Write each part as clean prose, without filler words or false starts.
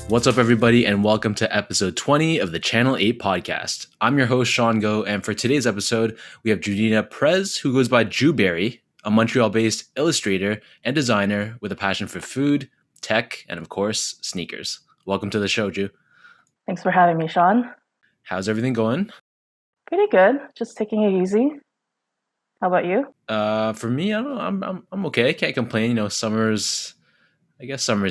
What's up, everybody, and welcome to episode 20 of the Channel 8 podcast. I'm your host, Sean Go, and for today's episode, we have Judyna Pres, who goes by Juberry, a Montreal-based illustrator and designer with a passion for food, tech, and of course, sneakers. Welcome to the show, Ju. Thanks for having me, Sean. How's everything going? Pretty good. Just taking it easy. How about you? For me, I don't know. I'm okay. Can't complain. You know, summer's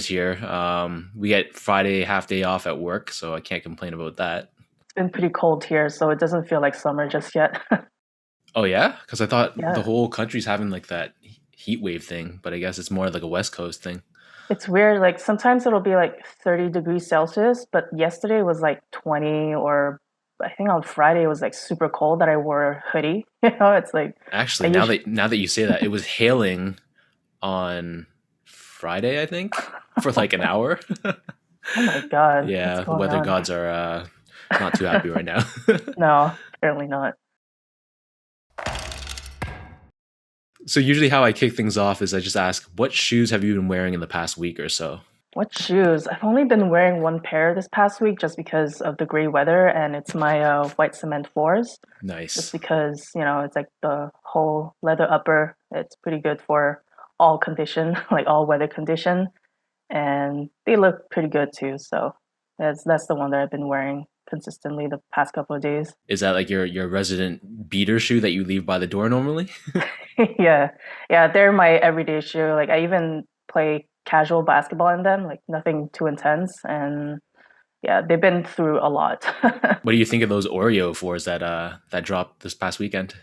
here. We get Friday half day off at work, so I can't complain about that. It's been pretty cold here, so it doesn't feel like summer just yet. Oh yeah, because I thought Yeah. the whole country's having like that heat wave thing, but I guess it's more like a West Coast thing. It's weird. Like sometimes it'll be like 30 degrees Celsius, but yesterday was like 20, or I think on Friday it was like super cold that I wore a hoodie. It's like I Actually, usually now that you say that, it was hailing on Friday, I think, for like an hour. Oh my God, what's Yeah, the going weather on? gods are not too happy right now. No, apparently not. So usually how I kick things off is I just ask, what shoes have you been wearing in the past week or so? What shoes? I've only been wearing one pair this past week just because of the gray weather, and it's my white cement fours. Just Nice. because, it's like the whole leather upper. It's pretty good for all condition, like all weather condition, and they look pretty good too. So that's the one that I've been wearing consistently the past couple of days. Is that like your resident beater shoe that you leave by the door normally? Yeah, yeah, they're my everyday shoe. Like I even play casual basketball in them, like nothing too intense, and yeah, they've been through a lot. What do you think of those Oreo fours that dropped this past weekend?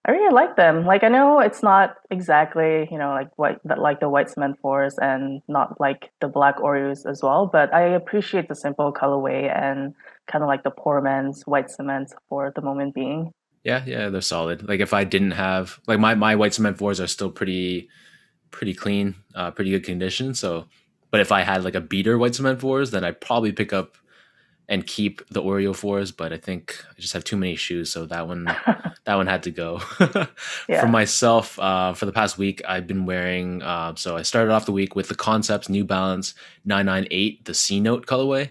I really like them. Like I know it's not exactly, like the white cement fours and not like the black Oreos as well, but I appreciate the simple colorway and kind of like the poor man's white cement for the moment being. Yeah, they're solid. Like if I didn't have like my white cement fours are still pretty clean, pretty good condition. So, but if I had like a beater white cement fours, then I'd probably pick up and keep the Oreo fours. But I think I just have too many shoes, so that one had to go. For Yeah. myself, for the past week, I've been wearing. So I started off the week with the Concepts New Balance 998, the C Note colorway.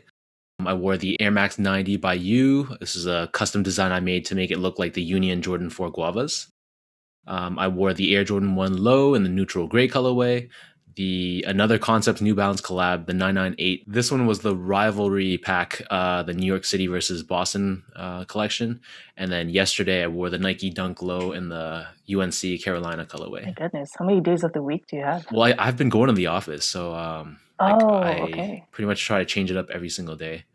I wore the Air Max 90 by You. This is a custom design I made to make it look like the Union Jordan 4 Guavas. I wore the Air Jordan 1 Low in the neutral gray colorway. The another Concepts New Balance collab, the 998. This one was the rivalry pack, the New York City versus Boston collection. And then yesterday I wore the Nike Dunk Low in the UNC Carolina colorway. My goodness, how many days of the week do you have? Well, I've been going to the office, so like Oh, I okay. pretty much try to change it up every single day.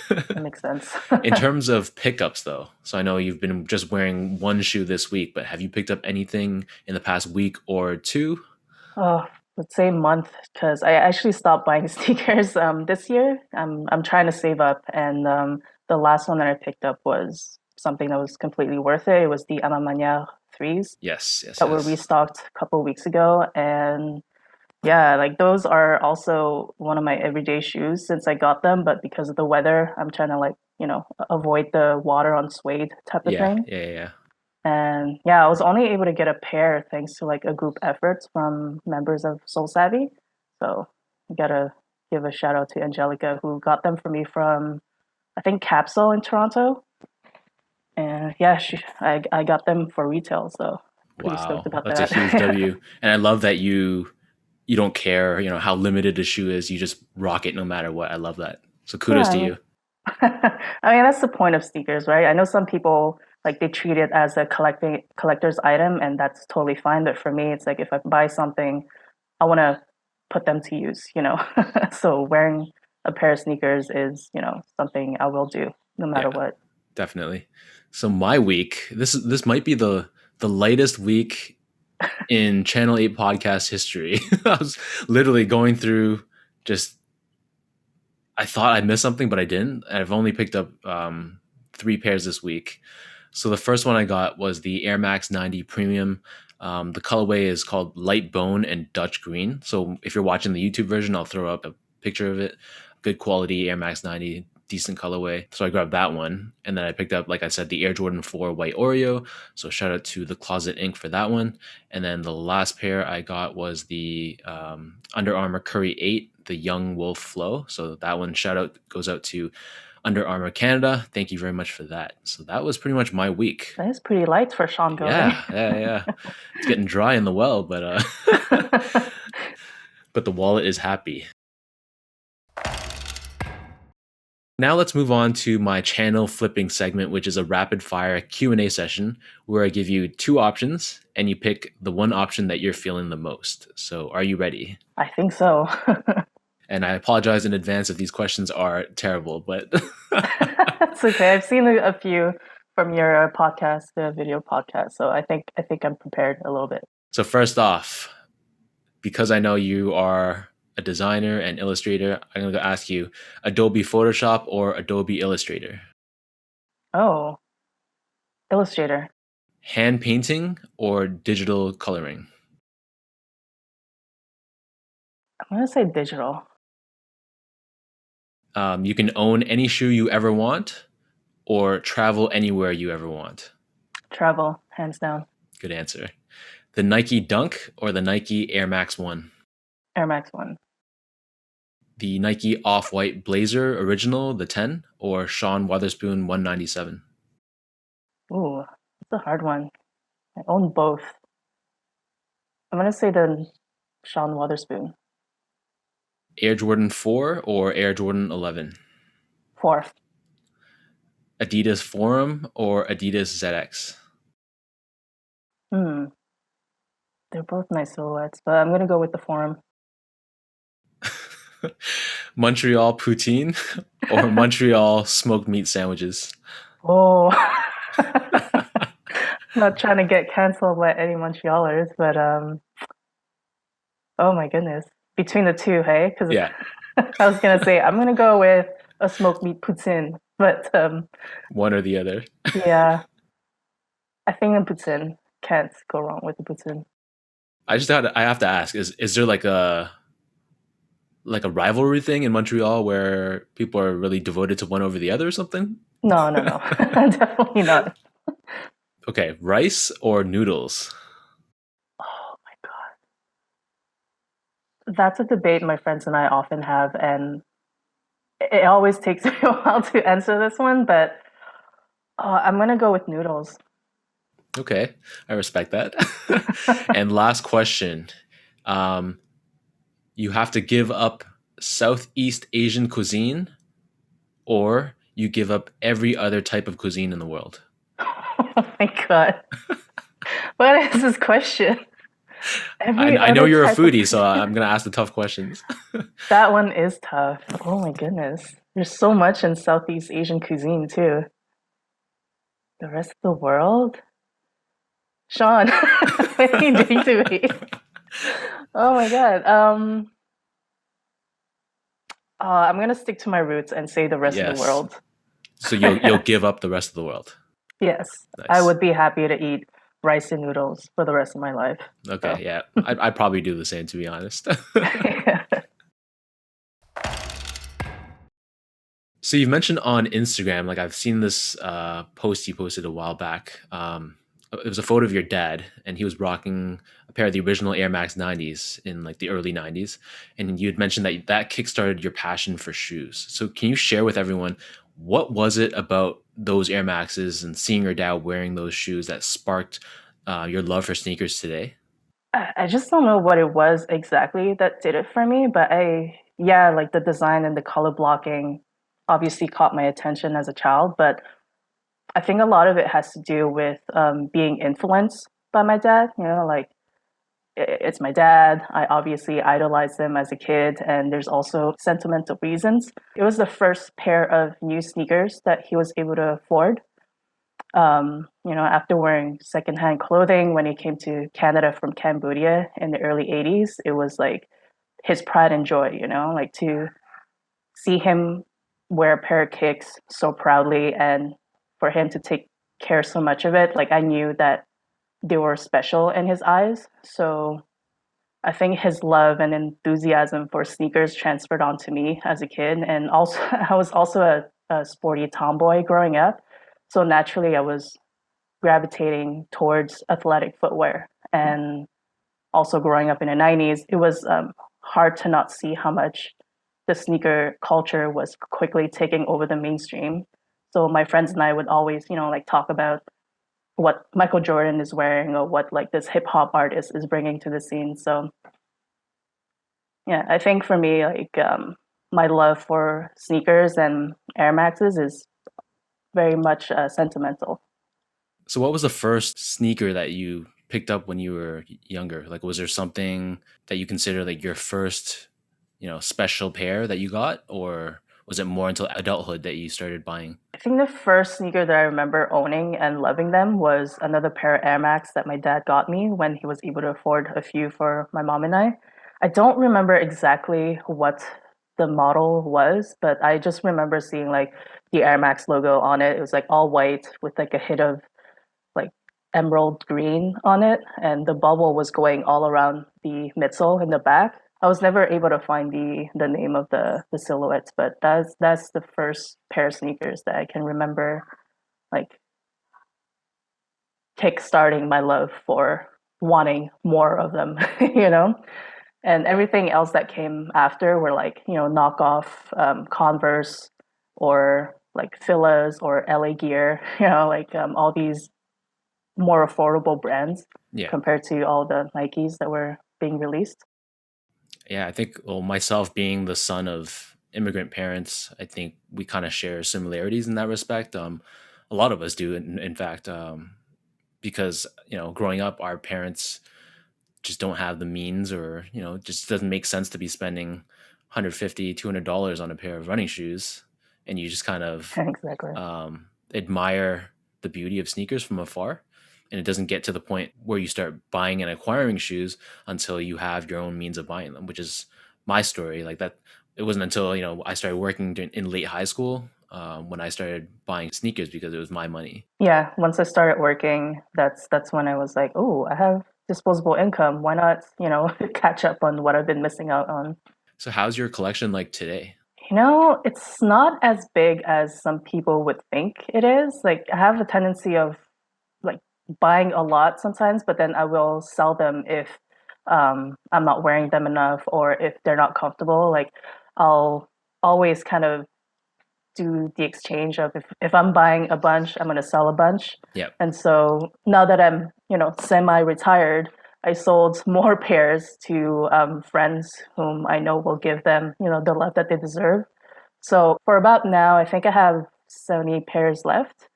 That makes sense. In terms of pickups, though, so I know you've been just wearing one shoe this week, but have you picked up anything in the past week or two? Oh, let's say month because I actually stopped buying sneakers this year. I'm trying to save up, and the last one that I picked up was something that was completely worth it. It was the Amamania threes Yes, yes, that were yes. restocked a couple of weeks ago, and yeah, like those are also one of my everyday shoes since I got them, but because of the weather, I'm trying to like, avoid the water on suede type of Yeah, thing. yeah, yeah. And yeah, I was only able to get a pair thanks to like a group effort from members of Solesavy. So I gotta give a shout out to Angelica who got them for me from I think Capsule in Toronto. And yeah, I got them for retail, so pretty stoked Wow, about that's a huge that. W. And I love that you don't care, how limited a shoe is. You just rock it no matter what. I love that. So Yeah, kudos to you. I mean that's the point of sneakers, right? I know some people like they treat it as a collector's item, and that's totally fine. But for me, it's like if I buy something, I want to put them to use. So wearing a pair of sneakers is, something I will do no matter Yeah, what. definitely. So my week, this might be the lightest week in Channel 8 podcast history. I was literally going through just I thought I missed something, but I didn't. I've only picked up three pairs this week. So the first one I got was the Air Max 90 Premium. The colorway is called Light Bone and Dutch Green. So if you're watching the YouTube version, I'll throw up a picture of it. Good quality Air Max 90, decent colorway. So I grabbed that one. And then I picked up, like I said, the Air Jordan 4 White Oreo. So shout out to the Closet Ink for that one. And then the last pair I got was the Under Armour Curry 8 the Young Wolf Flow. So that one shout out goes out to Under Armour Canada. Thank you very much for that. So that was pretty much my week. That is pretty light for Sean Golding. Yeah. It's getting dry in the well, but but the wallet is happy. Now let's move on to my channel flipping segment, which is a rapid fire Q&A session where I give you two options and you pick the one option that you're feeling the most. So are you ready? I think so. And I apologize in advance if these questions are terrible, but It's okay. I've seen a few from your podcast, the video podcast, so I think I'm prepared a little bit. So first off, because I know you are a designer and illustrator, I'm going to ask you Adobe Photoshop or Adobe Illustrator? Oh, Illustrator. Hand painting or digital coloring? I'm gonna say digital. You can own any shoe you ever want or travel anywhere you ever want? Travel, hands down. Good answer. The Nike Dunk or the Nike Air Max 1? Air Max 1. The Nike Off-White Blazer Original, the 10, or Sean Wotherspoon 197? Ooh, that's a hard one. I own both. I'm gonna say the Sean Wotherspoon. Air Jordan 4 or Air Jordan 11? 4. Adidas Forum or Adidas ZX? They're both nice silhouettes, but I'm gonna go with the Forum. Montreal poutine or Montreal smoked meat sandwiches? Oh, not trying to get canceled by any Montrealers, but oh my goodness, between the two, hey? Because Yeah. I was gonna say I'm gonna go with a smoked meat poutine, but One or the other. yeah, I think a poutine can't go wrong with the poutine. I have to ask, is there like a rivalry thing in Montreal where people are really devoted to one over the other or something? No, definitely not. Okay, rice or noodles? Oh my God, that's a debate my friends and I often have, and it always takes me a while to answer this one, but I'm gonna go with noodles. Okay, I respect that. And last question. You have to give up Southeast Asian cuisine or you give up every other type of cuisine in the world. Oh my God, what is this question? I know you're a foodie, so I'm going to ask the tough questions. That one is tough. Oh my goodness. There's so much in Southeast Asian cuisine too. The rest of the world? Sean, what are you doing to me? Oh my God. I'm gonna stick to my roots and say the rest of the world. So you'll give up the rest of the world. Yes. Nice. I would be happy to eat rice and noodles for the rest of my life. Okay, so. Yeah. I'd probably do the same, to be honest. So you've mentioned on Instagram, like I've seen this post you posted a while back. It was a photo of your dad, and he was rocking a pair of the original Air Max 90s in like the early 90s. And you had mentioned that kickstarted your passion for shoes. So can you share with everyone, what was it about those Air Maxes and seeing your dad wearing those shoes that sparked your love for sneakers today? I just don't know what it was exactly that did it for me, but like the design and the color blocking obviously caught my attention as a child, but I think a lot of it has to do with being influenced by my dad. You know, like it's my dad. I obviously idolized him as a kid, and there's also sentimental reasons. It was the first pair of new sneakers that he was able to afford. After wearing secondhand clothing when he came to Canada from Cambodia in the early 80s, it was like his pride and joy, like to see him wear a pair of kicks so proudly and for him to take care so much of it. Like I knew that they were special in his eyes. So I think his love and enthusiasm for sneakers transferred onto me as a kid. And also, I was also a sporty tomboy growing up. So naturally, I was gravitating towards athletic footwear. And also growing up in the 90s, it was hard to not see how much the sneaker culture was quickly taking over the mainstream. So my friends and I would always, like talk about what Michael Jordan is wearing or what like this hip hop artist is bringing to the scene. So yeah, I think for me, like my love for sneakers and Air Maxes is very much sentimental. So what was the first sneaker that you picked up when you were younger? Like was there something that you consider like your first, special pair that you got, or was it more until adulthood that you started buying? I think the first sneaker that I remember owning and loving them was another pair of Air Max that my dad got me when he was able to afford a few for my mom and I. I don't remember exactly what the model was, but I just remember seeing like the Air Max logo on it. It was like all white with like a hit of like emerald green on it, and the bubble was going all around the midsole in the back. I was never able to find the name of the silhouettes, but that's the first pair of sneakers that I can remember like kick-starting my love for wanting more of them, you know? And everything else that came after were like, knockoff Converse or like Fila's or LA Gear, like all these more affordable brands Yeah. compared to all the Nikes that were being released. Yeah, I think, well, myself being the son of immigrant parents, I think we kind of share similarities in that respect. A lot of us do, in fact, because, growing up, our parents just don't have the means, or, it just doesn't make sense to be spending 150, $200 on a pair of running shoes. And you just kind of Exactly. admire the beauty of sneakers from afar. And it doesn't get to the point where you start buying and acquiring shoes until you have your own means of buying them, which is my story. Like that, it wasn't until I started working in late high school when I started buying sneakers because it was my money. Yeah, once I started working, that's when I was like, oh, I have disposable income. Why not, catch up on what I've been missing out on? So, how's your collection like today? It's not as big as some people would think it is. Like, I have a tendency of like buying a lot sometimes, but then I will sell them if I'm not wearing them enough or if they're not comfortable. Like, I'll always kind of do the exchange of if I'm buying a bunch, I'm going to sell a bunch. Yep. And so now that I'm, semi-retired, I sold more pairs to friends whom I know will give them, the love that they deserve. So for about now, I think I have 70 pairs left.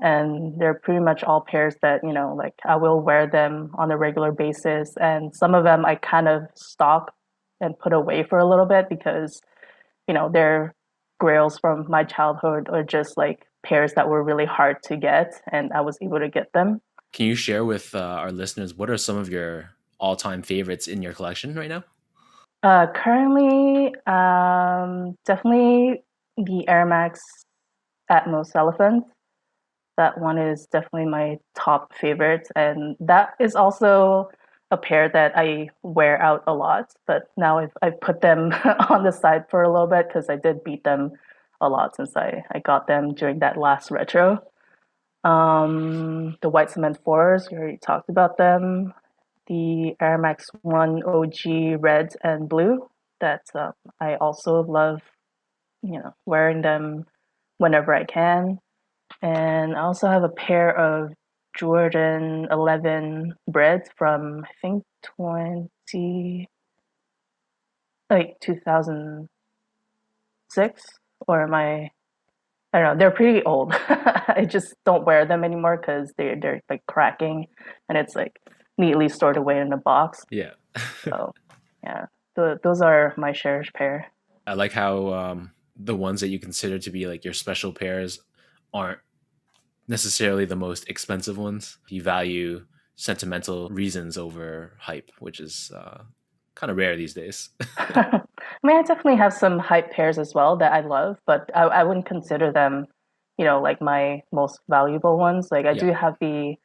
And they're pretty much all pairs that, like I will wear them on a regular basis. And some of them I kind of stock and put away for a little bit because, they're grails from my childhood or just like pairs that were really hard to get and I was able to get them. Can you share with our listeners what are some of your all-time favorites in your collection right now? Currently, definitely the Air Max Atmos Elephant. That one is definitely my top favorite. And that is also a pair that I wear out a lot. But now I've put them on the side for a little bit because I did beat them a lot since I got them during that last retro. The White Cement 4s, we already talked about them. The Air Max 1 OG red and blue that I also love, wearing them whenever I can. And I also have a pair of Jordan 11 breads from I think 2006, or am I don't know, they're pretty old. I just don't wear them anymore because they're like cracking and it's like neatly stored away in a box. Yeah. So yeah, those are my cherished pair. I like how the ones that you consider to be like your special pairs aren't necessarily the most expensive ones. You value sentimental reasons over hype, which is kind of rare these days. I mean, I definitely have some hype pairs as well that I love, but I wouldn't consider them, like my most valuable ones. Like I Yeah. do have the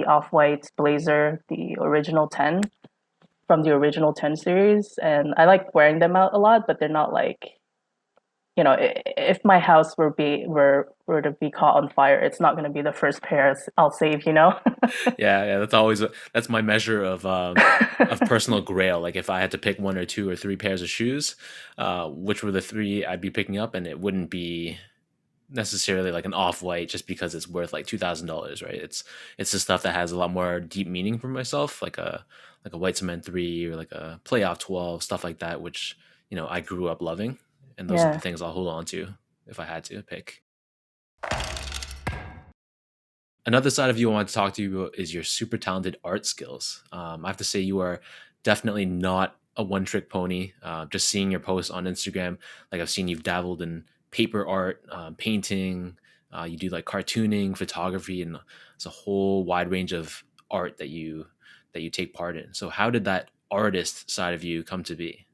off-white blazer, the original 10 from the original 10 series, and I like wearing them out a lot, but they're not like if my house were to be caught on fire, it's not going to be the first pair I'll save, you know? Yeah, that's always that's my measure of personal grail. Like if I had to pick one or two or three pairs of shoes, which were the three I'd be picking up, and it wouldn't be necessarily like an off white just because it's worth like $2,000, right? It's the stuff that has a lot more deep meaning for myself, like a white cement 3 or like a playoff 12, stuff like that, which I grew up loving, and those are the Yeah. things I'll hold on to if I had to pick. Another side of you I want to talk to you about is your super talented art skills. I have to say you are definitely not a one trick pony. Just seeing your posts on Instagram, like I've seen you've dabbled in paper art, painting. You do like cartooning, photography, and it's a whole wide range of art that you take part in. So how did that artist side of you come to be?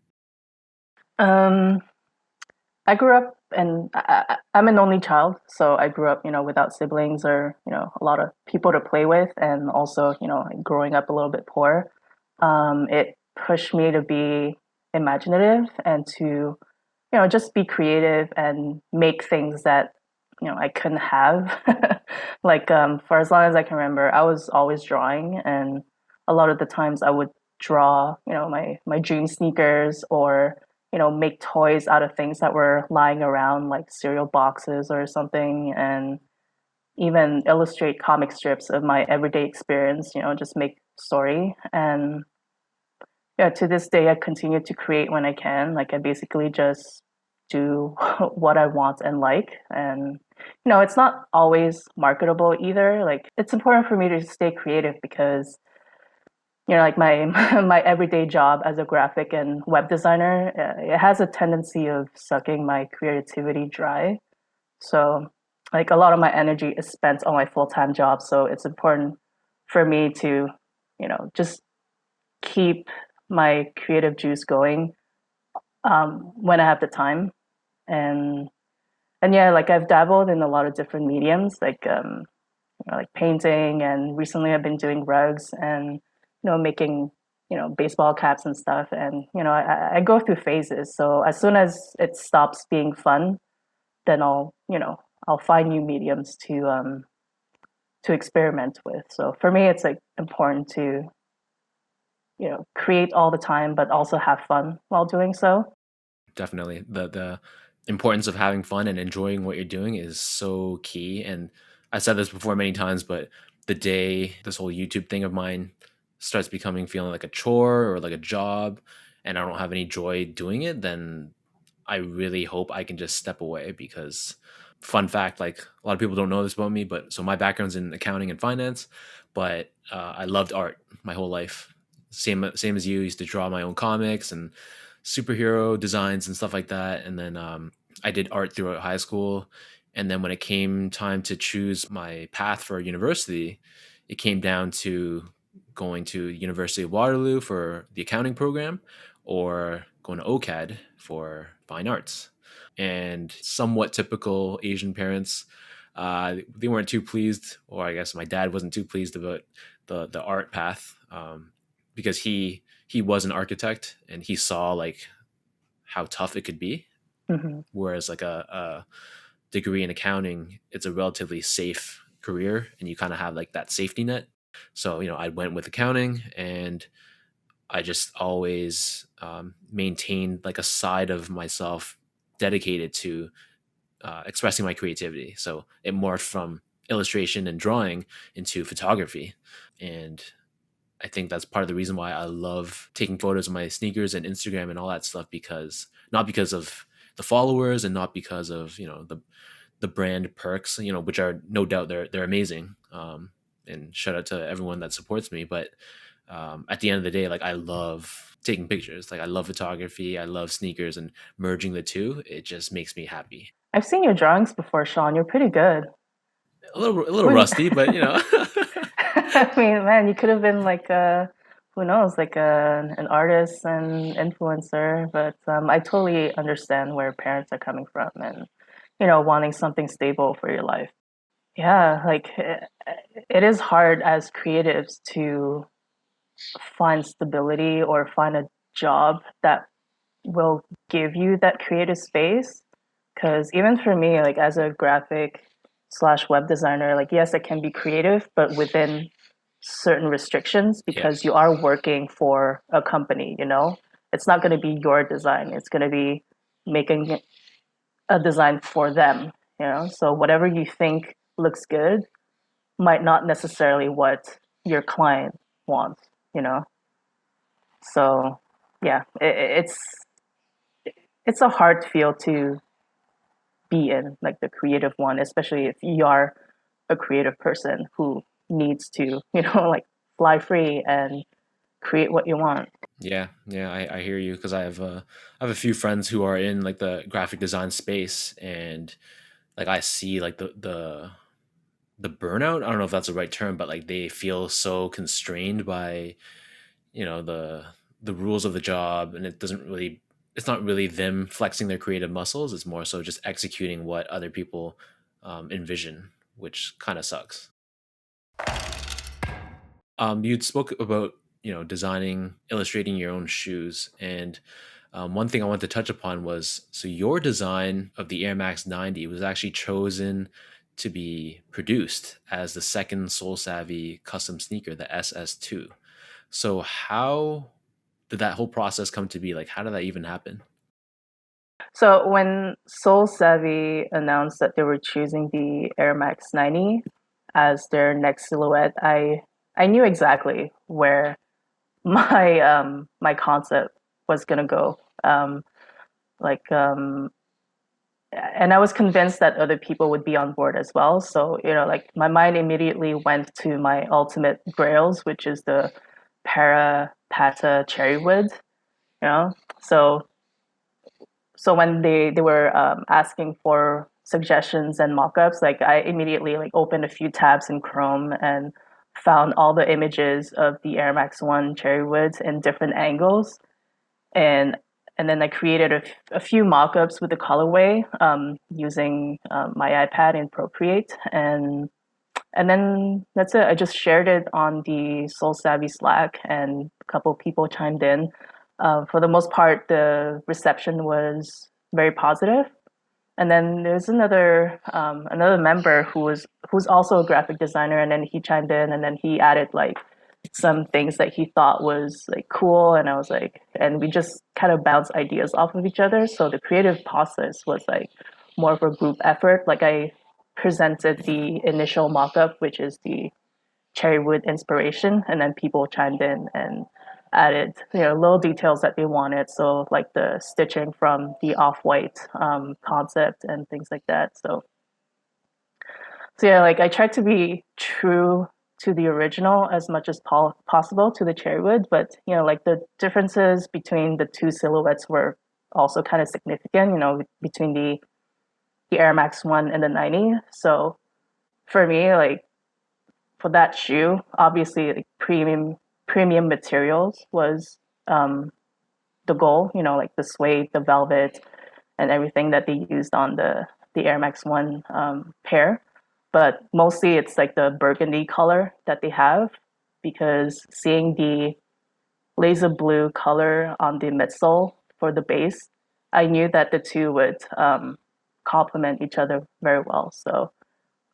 Um, I grew up and I'm an only child, so I grew up, without siblings or, a lot of people to play with, and also, growing up a little bit poor. It pushed me to be imaginative and to, just be creative and make things that, I couldn't have. Like, for as long as I can remember, I was always drawing, and a lot of the times I would draw, my dream sneakers, or make toys out of things that were lying around, like cereal boxes or something, and even illustrate comic strips of my everyday experience, just make story. And yeah, to this day, I continue to create when I can. Like, I basically just do what I want and like. And, it's not always marketable either. Like, it's important for me to stay creative because like my my everyday job as a graphic and web designer, it has a tendency of sucking my creativity dry. So, like, a lot of my energy is spent on my full-time job. So it's important for me to, just keep my creative juice going when I have the time. And yeah, like I've dabbled in a lot of different mediums, like like painting, and recently I've been doing rugs and making baseball caps and stuff. And I go through phases. So as soon as it stops being fun, then I'll find new mediums to experiment with. So for me, it's like important to create all the time, but also have fun while doing so. Definitely, the importance of having fun and enjoying what you're doing is so key. And I said this before many times, but the day this whole YouTube thing of mine starts becoming feeling like a chore or like a job, and I don't have any joy doing it, then I really hope I can just step away. Because fun fact, like a lot of people don't know this about me, but so my background's in accounting and finance, but I loved art my whole life. Same as you. Used to draw my own comics and superhero designs and stuff like that. And then I did art throughout high school. And then when it came time to choose my path for university, it came down to going to University of Waterloo for the accounting program, or going to OCAD for fine arts. And somewhat typical Asian parents, they weren't too pleased, or I guess my dad wasn't too pleased about the art path, because he was an architect and he saw like how tough it could be. Hmm. Whereas like a degree in accounting, it's a relatively safe career and you kind of have like that safety net. So I went with accounting, and I just always maintained like a side of myself dedicated to expressing my creativity. So it morphed from illustration and drawing into photography. And I think that's part of the reason why I love taking photos of my sneakers and Instagram and all that stuff, because not because of the followers and not because of the brand perks, which are no doubt they're amazing. And shout out to everyone that supports me. But at the end of the day, like I love taking pictures. Like I love photography. I love sneakers, and merging the two, it just makes me happy. I've seen your drawings before, Sean. You're pretty good. A little Who rusty, but I mean, man, you could have been like who knows, like an artist and influencer. But I totally understand where parents are coming from, and wanting something stable for your life. Yeah, like it is hard as creatives to find stability or find a job that will give you that creative space. Because even for me, like as a graphic slash web designer, like yes, it can be creative, but within certain restrictions Yeah. because you are working for a company, you know? It's not going to be your design. It's going to be making a design for them, you know? So whatever you think looks good might not necessarily what your client wants, you know? So yeah, it's a hard field to be in, like the creative one, especially if you are a creative person who needs to, you know, like fly free and create what you want. Yeah, yeah, I hear you because I have a few friends who are in like the graphic design space, and like I see like the burnout. I don't know if that's the right term, but like they feel so constrained by the rules of the job, and it's not really them flexing their creative muscles. It's more so just executing what other people envision, which kind of sucks. You'd spoke about designing, illustrating your own shoes, and one thing I wanted to touch upon was so your design of the Air Max 90 was actually chosen to be produced as the second Solesavy custom sneaker, the SS2. So how did that whole process come to be? Like, how did that even happen? So when Solesavy announced that they were choosing the Air Max 90 as their next silhouette, I knew exactly where my concept was gonna go. Like and I was convinced that other people would be on board as well. So, you know, like my mind immediately went to my ultimate grails, which is the para pata cherry wood, you know? So when they were asking for suggestions and mock-ups, like I immediately like opened a few tabs in Chrome and found all the images of the Air Max 1 cherry woods in different angles, and and then I created a few mock-ups with the colorway using my iPad in Procreate, and then that's it. I just shared it on the Soul Savvy Slack, and a couple of people chimed in. For the most part, the reception was very positive. And then there's another member who's also a graphic designer, and then he chimed in, and then he added like some things that he thought was like cool, and I was like, and we just kind of bounce ideas off of each other. So the creative process was like more of a group effort. Like I presented the initial mock-up, which is the cherrywood inspiration, and then people chimed in and added little details that they wanted, so like the stitching from the off-white concept and things like that. So yeah, like I tried to be true to the original as much as possible to the cherrywood, but like the differences between the two silhouettes were also kind of significant, between the Air Max 1 and the 90. So for me, like for that shoe, obviously like premium materials was um, the goal. Like the suede, the velvet, and everything that they used on the Air Max 1 pair. But mostly it's like the burgundy color that they have, because seeing the laser blue color on the midsole for the base, I knew that the two would complement each other very well. So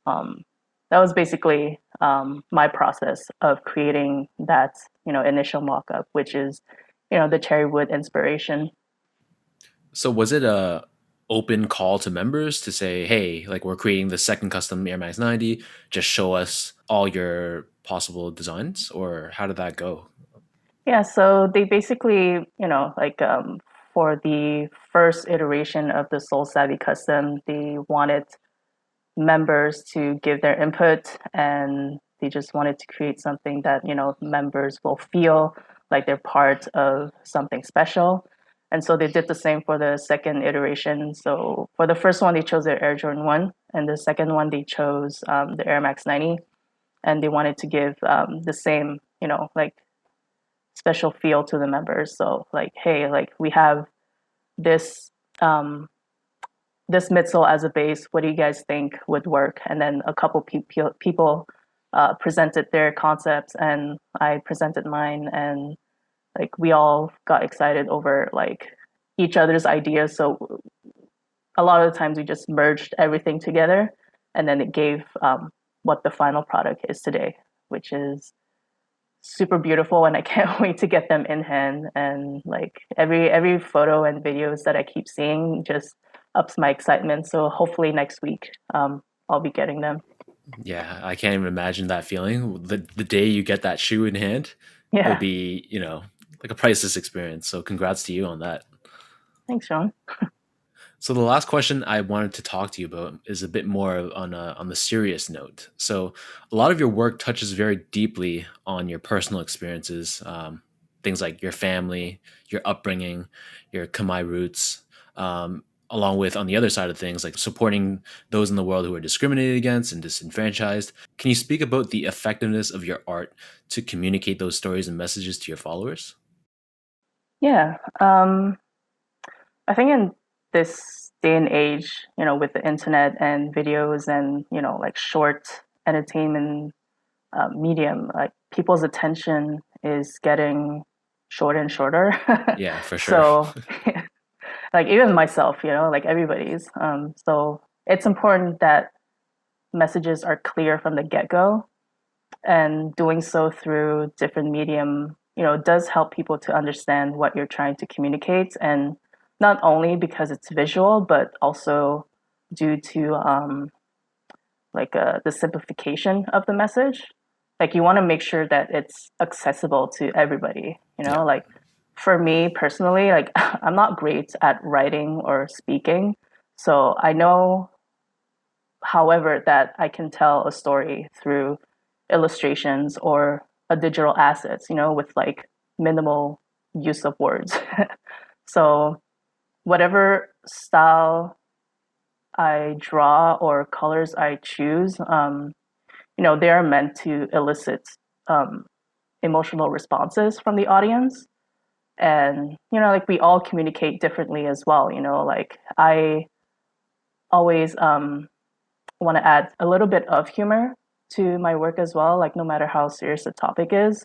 um, that was basically my process of creating that initial mock-up, which is the cherry wood inspiration. So was it a open call to members to say, hey, like we're creating the second custom Air Max 90, just show us all your possible designs, or how did that go? Yeah, so they basically, like for the first iteration of the Soul Savvy Custom, they wanted members to give their input, and they just wanted to create something that members will feel like they're part of something special. And so they did the same for the second iteration. So for the first one, they chose their Air Jordan 1, and the second one, they chose the Air Max 90, and they wanted to give the same like special feel to the members. So like, hey, like we have this um, this midsole as a base. What do you guys think would work? And then a couple people presented their concepts, and I presented mine, and like we all got excited over like each other's ideas. So a lot of the times we just merged everything together, and then it gave what the final product is today, which is super beautiful, and I can't wait to get them in hand. And like every photo and videos that I keep seeing just ups my excitement. So hopefully next week, I'll be getting them. Yeah, I can't even imagine that feeling. The day you get that shoe in hand, it'll Yeah, be, like a priceless experience. So congrats to you on that. thanks, Sean. So the last question I wanted to talk to you about is a bit more on the serious note. So a lot of your work touches very deeply on your personal experiences, things like your family, your upbringing, your Khmer roots, along with on the other side of things like supporting those in the world who are discriminated against and disenfranchised. Can you speak about the effectiveness of your art to communicate those stories and messages to your followers? Yeah, I think in this day and age, with the internet and videos and like short entertainment medium, like people's attention is getting shorter and shorter. Yeah, for sure. So, like even myself, like everybody's. So it's important that messages are clear from the get go, and doing so through different medium, does help people to understand what you're trying to communicate, and not only because it's visual, but also due to the simplification of the message. Like you want to make sure that it's accessible to everybody. Yeah. Like for me personally, like I'm not great at writing or speaking, so I know, however, that I can tell a story through illustrations or a digital assets, with like minimal use of words. So whatever style I draw or colors I choose, they are meant to elicit um, emotional responses from the audience. And, like we all communicate differently as well. Like I always want to add a little bit of humor to my work as well, like no matter how serious the topic is.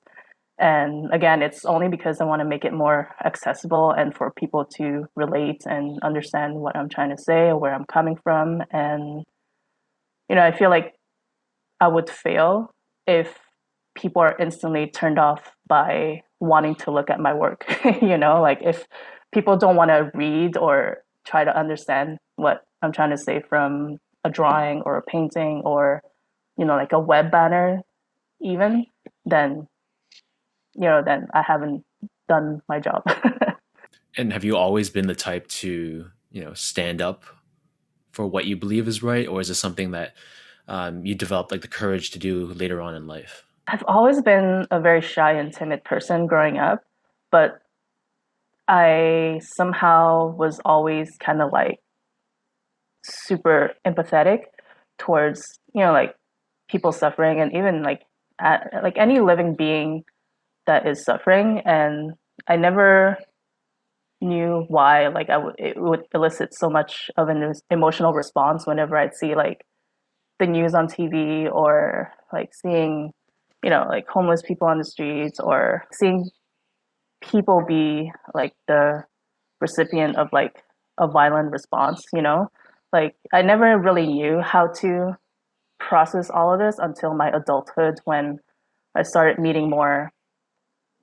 And again, it's only because I want to make it more accessible and for people to relate and understand what I'm trying to say or where I'm coming from. And, I feel like I would fail if people are instantly turned off by wanting to look at my work. Like if people don't want to read or try to understand what I'm trying to say from a drawing or a painting or, like a web banner, even, then, then I haven't done my job. And have you always been the type to, stand up for what you believe is right, or is this something that you developed like the courage to do later on in life? I've always been a very shy and timid person growing up, but I somehow was always kind of like super empathetic towards like people suffering, and even like any living being that is suffering. And I never knew why like it would elicit so much of an emotional response whenever I'd see like the news on TV, or like seeing like homeless people on the streets, or seeing people be like the recipient of like a violent response. Like I never really knew how to process all of this until my adulthood, when I started meeting more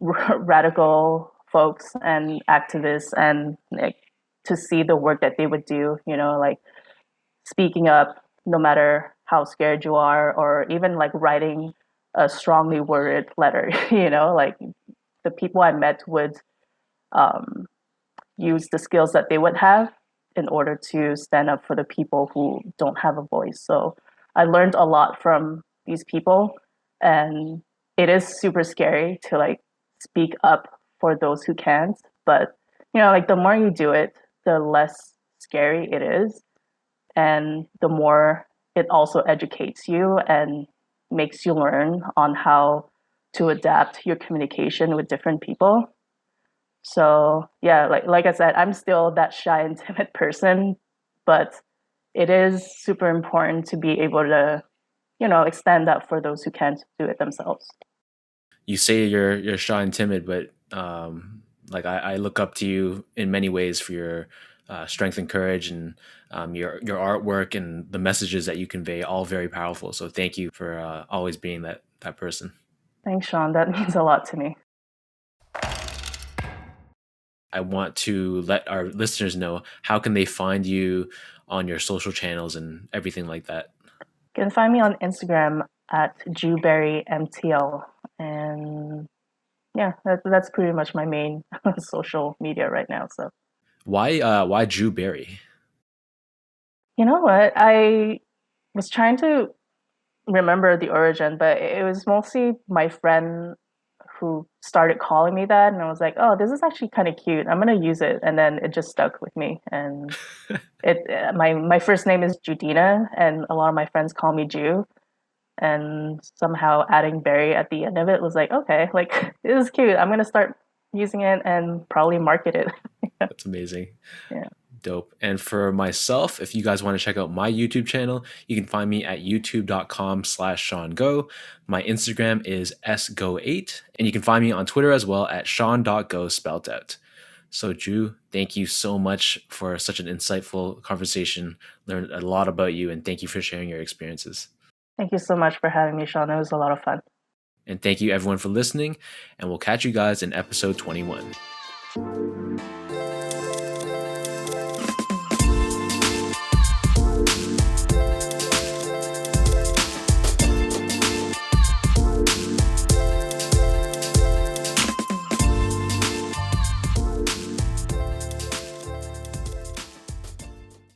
radical folks and activists, and like to see the work that they would do, like speaking up no matter how scared you are, or even like writing a strongly worded letter. Like the people I met would um, use the skills that they would have in order to stand up for the people who don't have a voice. So I learned a lot from these people, and it is super scary to like speak up for those who can't. But like the more you do it, the less scary it is, and the more it also educates you and makes you learn on how to adapt your communication with different people. So yeah, like I said, I'm still that shy and timid person, but it is super important to be able to, like stand up for those who can't do it themselves. You say you're shy and timid, but like I look up to you in many ways for your strength and courage, and your artwork and the messages that you convey, all very powerful. So thank you for always being that person. Thanks, Sean. That means a lot to me. I want to let our listeners know, how can they find you on your social channels and everything like that. You can find me on Instagram at JuberryMTL. And yeah, that's pretty much my main social media right now. So, Why Juberry? you know what? I was trying to remember the origin, but it was mostly my friend who started calling me that, and I was like, "Oh, this is actually kind of cute. I'm gonna use it," and then it just stuck with me. And my first name is Judyna, and a lot of my friends call me Ju. And somehow adding berry at the end of it was like, okay, like this is cute. I'm gonna start using it and probably market it. That's amazing. Yeah. Dope. And for myself, if you guys want to check out my YouTube channel, you can find me at youtube.com/SeanGo. My Instagram is sgo8, and you can find me on Twitter as well at sean.go spelled out. So Ju, thank you so much for such an insightful conversation. Learned a lot about you, and thank you for sharing your experiences. Thank you so much for having me, Sean. It was a lot of fun. And thank you everyone for listening, and we'll catch you guys in episode 21.